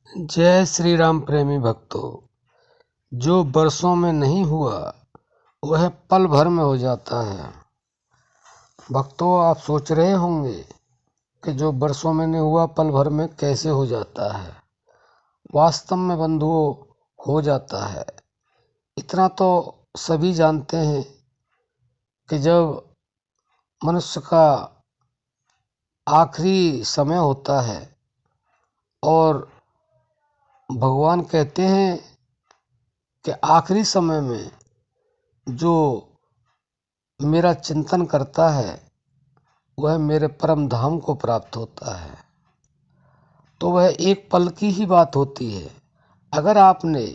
जय श्री राम प्रेमी भक्तों। जो बरसों में नहीं हुआ वह पल भर में हो जाता है। भक्तों, आप सोच रहे होंगे कि जो बरसों में नहीं हुआ पल भर में कैसे हो जाता है। वास्तव में बंधुओं, हो जाता है। इतना तो सभी जानते हैं कि जब मनुष्य का आखिरी समय होता है और भगवान कहते हैं कि आखिरी समय में जो मेरा चिंतन करता है वह मेरे परम धाम को प्राप्त होता है। तो वह एक पल की ही बात होती है। अगर आपने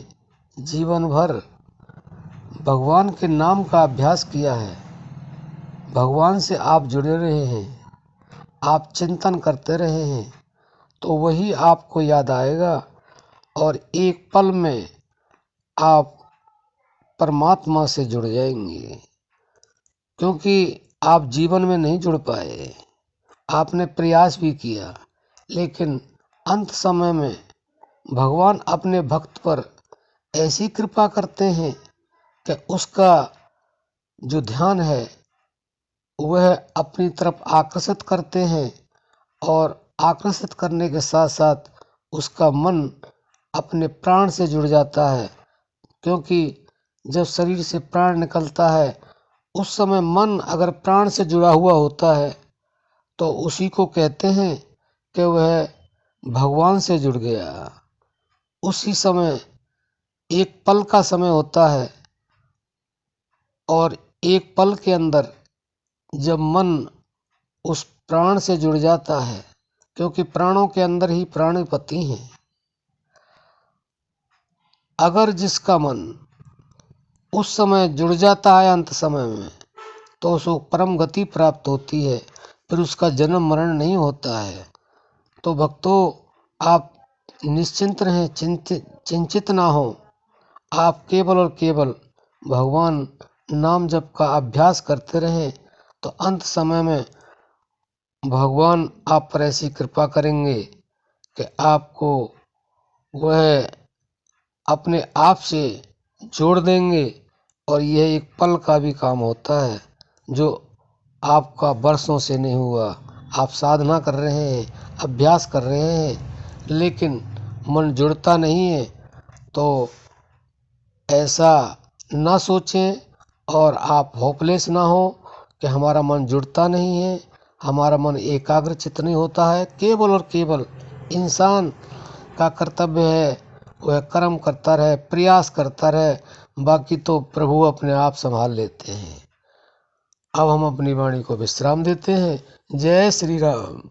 जीवन भर भगवान के नाम का अभ्यास किया है, भगवान से आप जुड़े रहे हैं, आप चिंतन करते रहे हैं, तो वही आपको याद आएगा और एक पल में आप परमात्मा से जुड़ जाएंगे। क्योंकि आप जीवन में नहीं जुड़ पाए, आपने प्रयास भी किया, लेकिन अंत समय में भगवान अपने भक्त पर ऐसी कृपा करते हैं कि उसका जो ध्यान है वह अपनी तरफ आकर्षित करते हैं और आकर्षित करने के साथ साथ उसका मन अपने प्राण से जुड़ जाता है। क्योंकि जब शरीर से प्राण निकलता है उस समय मन अगर प्राण से जुड़ा हुआ होता है तो उसी को कहते हैं कि वह भगवान से जुड़ गया। उसी समय एक पल का समय होता है और एक पल के अंदर जब मन उस प्राण से जुड़ जाता है, क्योंकि प्राणों के अंदर ही प्राणपति हैं। अगर जिसका मन उस समय जुड़ जाता है अंत समय में, तो उसको परम गति प्राप्त होती है, फिर उसका जन्म मरण नहीं होता है। तो भक्तों, आप निश्चिंत रहें, चिंतित ना हो। आप केवल और केवल भगवान नाम जप का अभ्यास करते रहें, तो अंत समय में भगवान आप पर ऐसी कृपा करेंगे कि आपको वह अपने आप से जोड़ देंगे। और यह एक पल का भी काम होता है जो आपका बरसों से नहीं हुआ। आप साधना कर रहे हैं, अभ्यास कर रहे हैं, लेकिन मन जुड़ता नहीं है। तो ऐसा ना सोचें और आप होपलेस ना हो कि हमारा मन जुड़ता नहीं है, हमारा मन एकाग्रचित नहीं होता है। केवल और केवल इंसान का कर्तव्य है वह कर्म करता रहे, प्रयास करता रहे, बाकी तो प्रभु अपने आप संभाल लेते हैं। अब हम अपनी वाणी को विश्राम देते हैं। जय श्री राम।